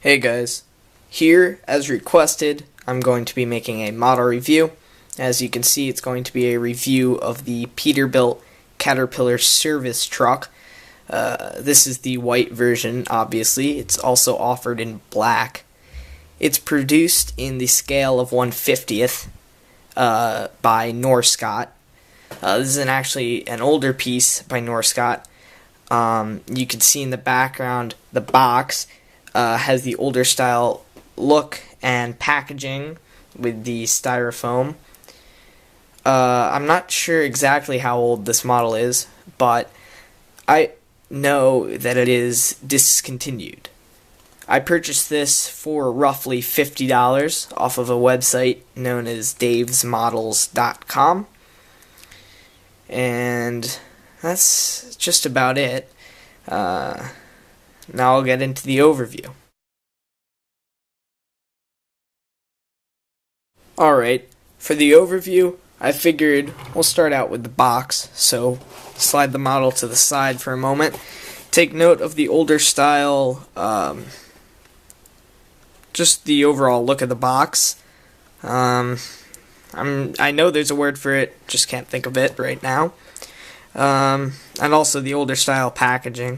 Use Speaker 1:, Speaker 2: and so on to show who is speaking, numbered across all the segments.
Speaker 1: Hey guys, here as requested I'm going to be making a model review. As you can see, it's going to be a review of the Peterbilt Caterpillar service truck. This is the white version, obviously. It's also offered in black. It's produced in the scale of 1/50th by Norscot. This is actually an older piece by Norscot. You can see in the background the box has the older style look and packaging with the styrofoam. I'm not sure exactly how old this model is, but I know that it is discontinued. I purchased this for roughly $50 off of a website known as davesmodels.com. And that's just about it. Now I'll get into the overview. Alright, for the overview, I figured we'll start out with the box, so slide the model to the side for a moment. Take note of the older style, just the overall look of the box. I know there's a word for it, just can't think of it right now. And also the older style packaging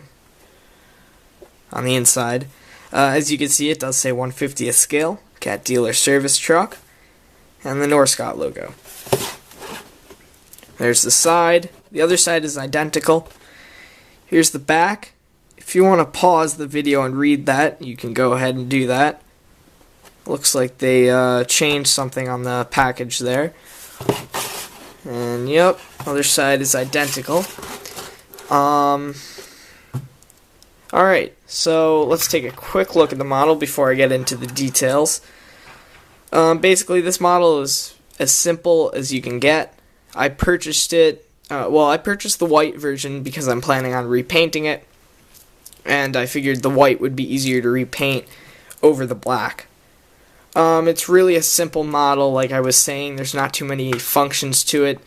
Speaker 1: on the inside. As you can see, it does say 1/50th scale, Cat Dealer Service Truck, and the Norscot logo. There's the side. The other side is identical. Here's the back. If you want to pause the video and read that, you can go ahead and do that. Looks like they changed something on the package there. And yep, other side is identical. Alright, so let's take a quick look at the model before I get into the details. Basically, this model is as simple as you can get. I purchased it, I purchased the white version because I'm planning on repainting it, and I figured the white would be easier to repaint over the black. It's really a simple model, like I was saying. There's not too many functions to it.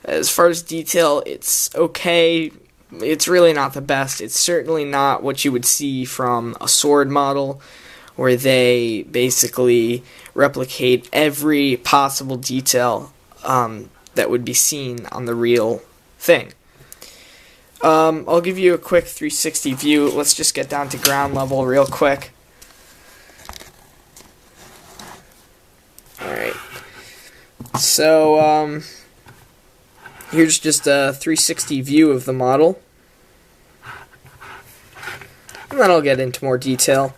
Speaker 1: As far as detail, it's okay. It's really not the best. It's certainly not what you would see from a sword model, where they basically replicate every possible detail that would be seen on the real thing. I'll give you a quick 360 view. Let's just get down to ground level real quick. Alright. So, here's just a 360 view of the model. And then I'll get into more detail.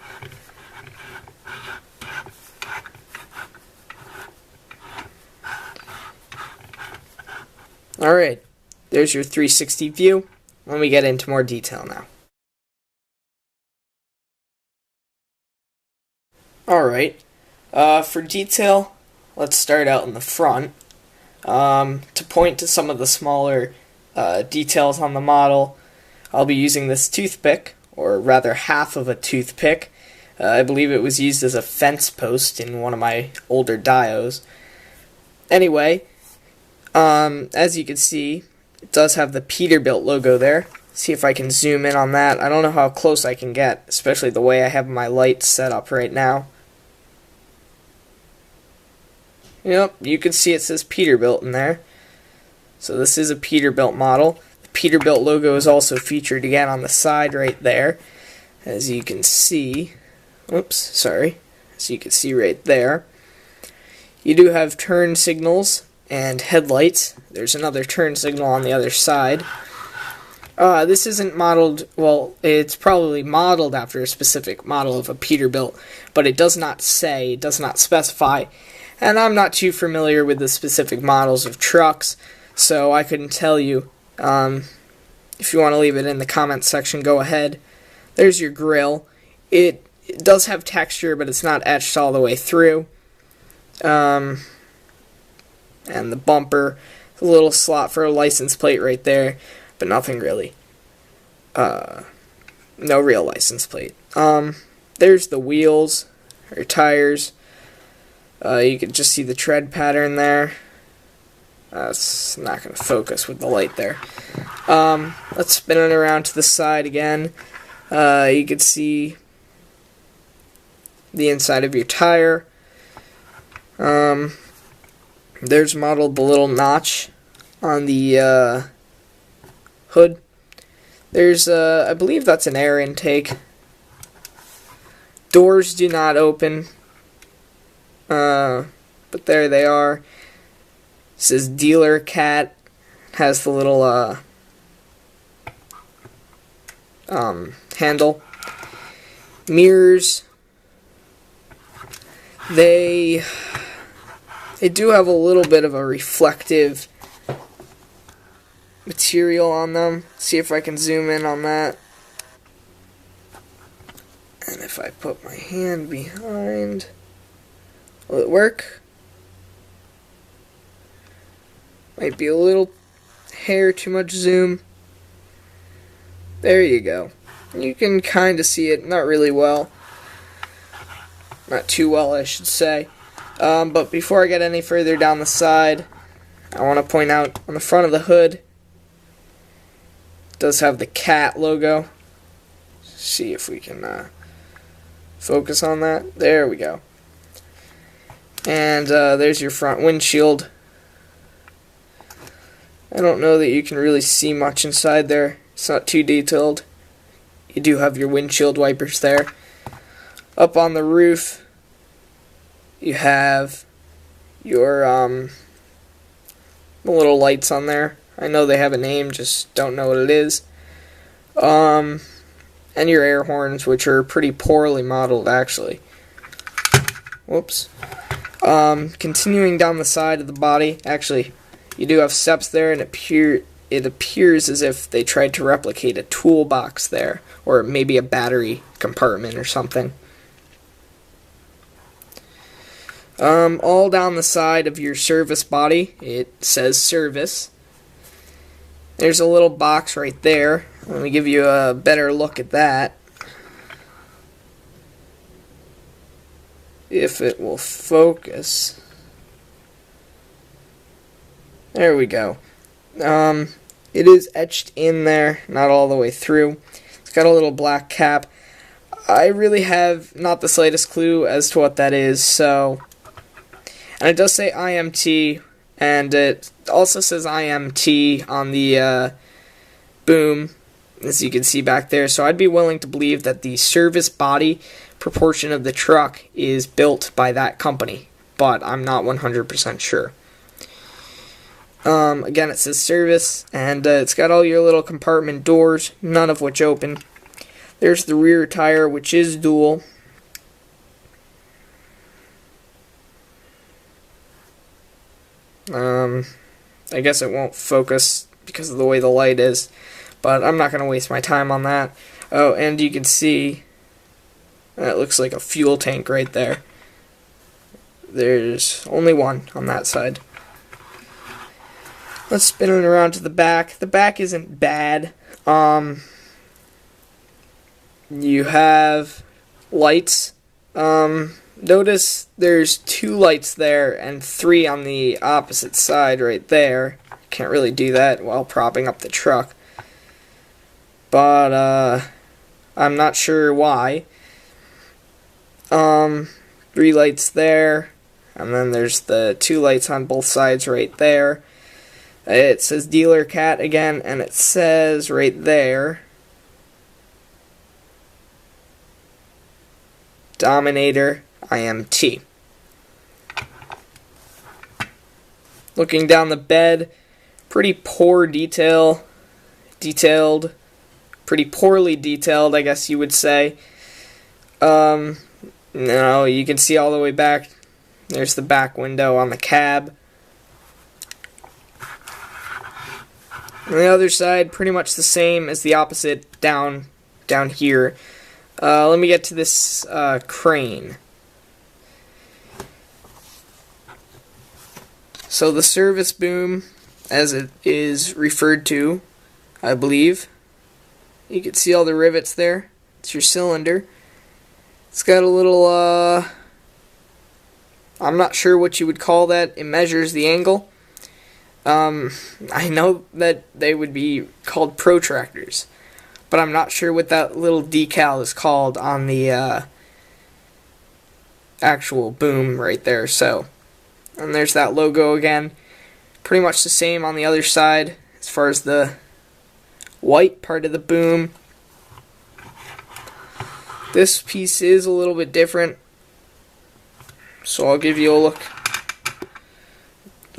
Speaker 1: Alright, there's your 360 view. Let me get into more detail now. Alright, for detail, let's start out in the front. To point to some of the smaller details on the model, I'll be using this toothpick, or rather half of a toothpick. I believe it was used as a fence post in one of my older dios. Anyway, as you can see, it does have the Peterbilt logo there. See if I can zoom in on that. I don't know how close I can get, especially the way I have my lights set up right now. Yep, you can see it says Peterbilt in there. So this is a Peterbilt model. The Peterbilt logo is also featured again on the side right there. As you can see, as you can see right there. You do have turn signals and headlights. There's another turn signal on the other side. This isn't modeled, well, it's probably modeled after a specific model of a Peterbilt, but it does not specify. And I'm not too familiar with the specific models of trucks, so I couldn't tell you. If you want to leave it in the comments section, go ahead. There's your grille. It does have texture, but it's not etched all the way through. And the bumper, a little slot for a license plate right there, but nothing really. No real license plate. There's the wheels, or tires. You can just see the tread pattern there. It's not going to focus with the light there. Let's spin it around to the side again. You can see the inside of your tire. There's modeled the little notch on the hood. There's, I believe that's an air intake. Doors do not open, but there they are. It says Dealer Cat. Has the little handle. Mirrors. They do have a little bit of a reflective material on them. See if I can zoom in on that. And if I put my hand behind, will it work? Might be a little hair too much zoom. There you go. You can kind of see it, not really well. Not too well, I should say. But before I get any further down the side, I want to point out on the front of the hood, it does have the cat logo. See if we can focus on that. There we go. And there's your front windshield. I don't know that you can really see much inside there. It's not too detailed. You do have your windshield wipers there. Up on the roof, you have your the little lights on there. I know they have a name, just don't know what it is. And your air horns, which are pretty poorly modeled, actually. Whoops. Continuing down the side of the body, actually, you do have steps there, and it appears as if they tried to replicate a toolbox there, or maybe a battery compartment or something. All down the side of your service body, it says service. There's a little box right there. Let me give you a better look at that. If it will focus. There we go. It is etched in there, not all the way through. It's got a little black cap. I really have not the slightest clue as to what that is, so... And it does say IMT, and it also says IMT on the boom, as you can see back there, so I'd be willing to believe that the service body proportion of the truck is built by that company, but I'm not 100% sure. Again, it says service, and it's got all your little compartment doors, none of which open. There's the rear tire, which is dual. I guess it won't focus because of the way the light is, but I'm not going to waste my time on that. Oh, and you can see that looks like a fuel tank right there. There's only one on that side. Let's spin it around to the back. The back isn't bad. You have lights. Notice there's 2 lights there and 3 on the opposite side right there. Can't really do that while propping up the truck. But, I'm not sure why. 3 lights there. And then there's the 2 lights on both sides right there. It says Dealer Cat again, and it says right there, Dominator IMT. Looking down the bed, pretty poor detailed, pretty poorly detailed, I guess you would say. No, you can see all the way back. There's the back window on the cab. On the other side, pretty much the same as the opposite down here. Let me get to this crane. So the service boom, as it is referred to, I believe, you can see all the rivets there. It's your cylinder. It's got a little, I'm not sure what you would call that. It measures the angle. I know that they would be called protractors, but I'm not sure what that little decal is called on the actual boom right there. So, and there's that logo again. Pretty much the same on the other side as far as the white part of the boom. This piece is a little bit different, so I'll give you a look.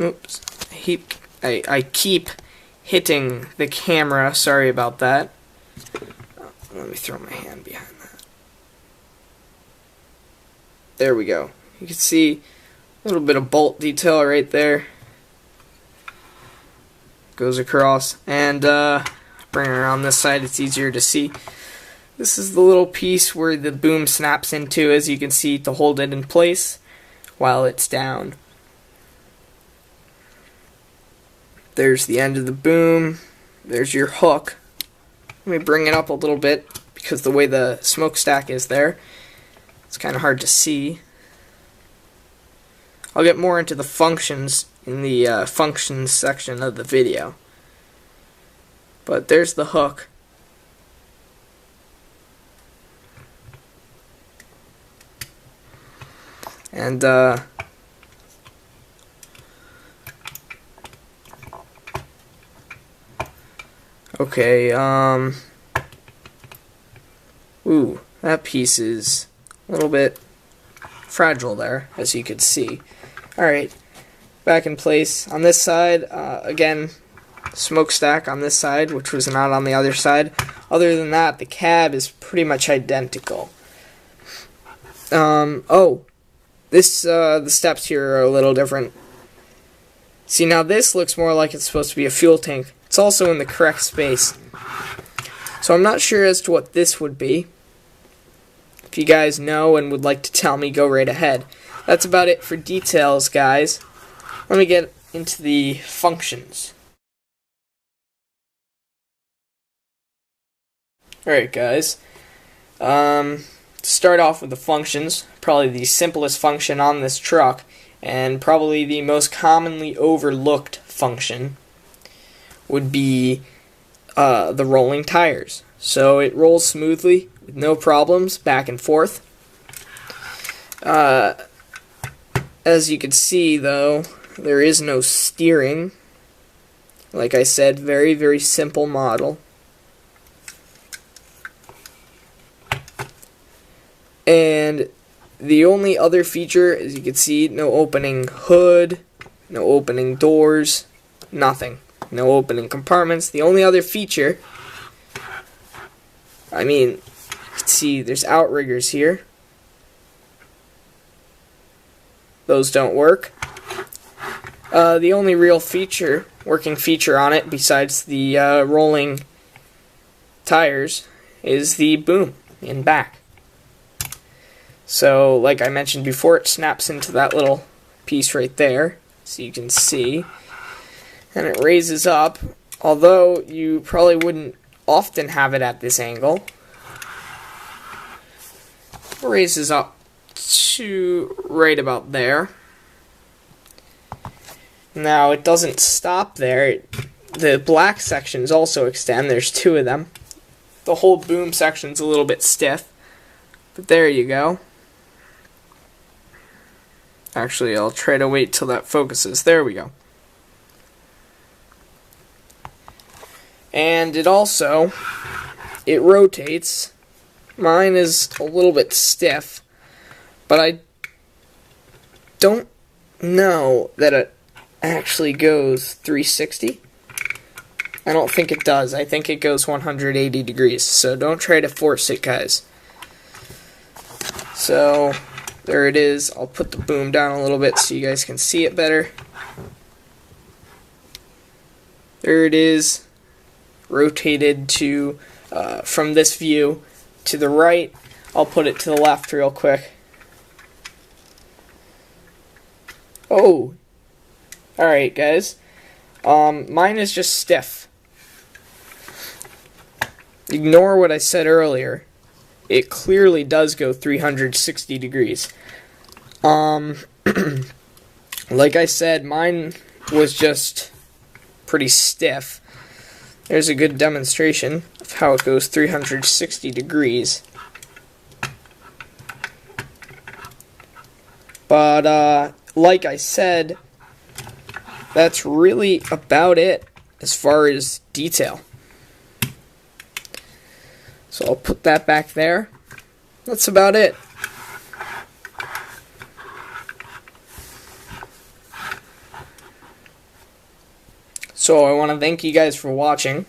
Speaker 1: Oops, I keep hitting the camera, sorry about that. Let me throw my hand behind that. There we go. You can see a little bit of bolt detail right there. Goes across, and bring it around this side, it's easier to see. This is the little piece where the boom snaps into, as you can see, to hold it in place while it's down. There's the end of the boom. There's your hook. Let me bring it up a little bit because the way the smokestack is there, it's kind of hard to see. I'll get more into the functions in the functions section of the video. But there's the hook. And okay, ooh, that piece is a little bit fragile there, as you could see. Alright, back in place. On this side, again, smokestack on this side, which was not on the other side. Other than that, the cab is pretty much identical. The steps here are a little different. See, now this looks more like it's supposed to be a fuel tank. It's also in the correct space. So I'm not sure as to what this would be. If you guys know and would like to tell me, go right ahead. That's about it for details, guys. Let me get into the functions. Alright, guys. Start off with the functions. Probably the simplest function on this truck, and probably the most commonly overlooked function, would be the rolling tires. So it rolls smoothly with no problems back and forth. As you can see, though, there is no steering. Like I said, very, very simple model. And the only other feature, as you can see, no opening hood, no opening doors, nothing. No opening compartments. The only other feature, I mean, you can see there's outriggers here. Those don't work. The only real feature, working feature on it, besides the rolling tires, is the boom in back. So, like I mentioned before, it snaps into that little piece right there, so you can see. And it raises up, although you probably wouldn't often have it at this angle. It raises up to right about there. Now, it doesn't stop there. The black sections also extend. There's two of them. The whole boom section's a little bit stiff, but there you go. Actually, I'll try to wait till that focuses. There we go. And it also, it rotates. Mine is a little bit stiff, but I don't know that it actually goes 360. I don't think it does. I think it goes 180 degrees, so don't try to force it, guys. So, there it is. I'll put the boom down a little bit so you guys can see it better. There it is. Rotated to, from this view to the right. I'll put it to the left real quick. Oh! Alright, guys. Mine is just stiff. Ignore what I said earlier. It clearly does go 360 degrees. Like I said, mine was just pretty stiff. There's a good demonstration of how it goes 360 degrees. But like I said, that's really about it as far as detail. So I'll put that back there. That's about it. So I want to thank you guys for watching.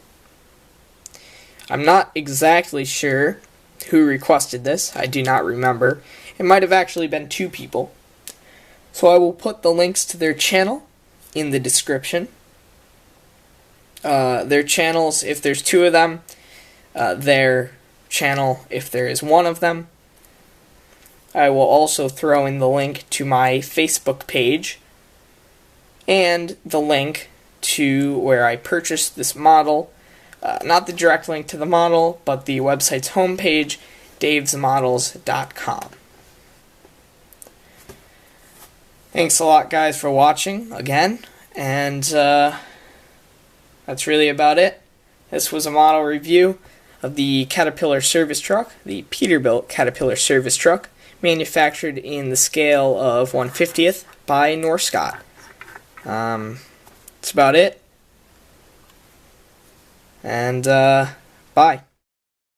Speaker 1: I'm not exactly sure who requested this. I do not remember. It might have actually been 2 people. So I will put the links to their channel in the description. Their channels, if there's 2 of them, their channel, if there is 1 of them. I will also throw in the link to my Facebook page and the link to where I purchased this model. Not the direct link to the model, but the website's homepage, davesmodels.com. Thanks a lot, guys, for watching again, and that's really about it. This was a model review of the Caterpillar service truck, the Peterbilt Caterpillar service truck, manufactured in the scale of 1/50th by Norscot. That's about it. And bye.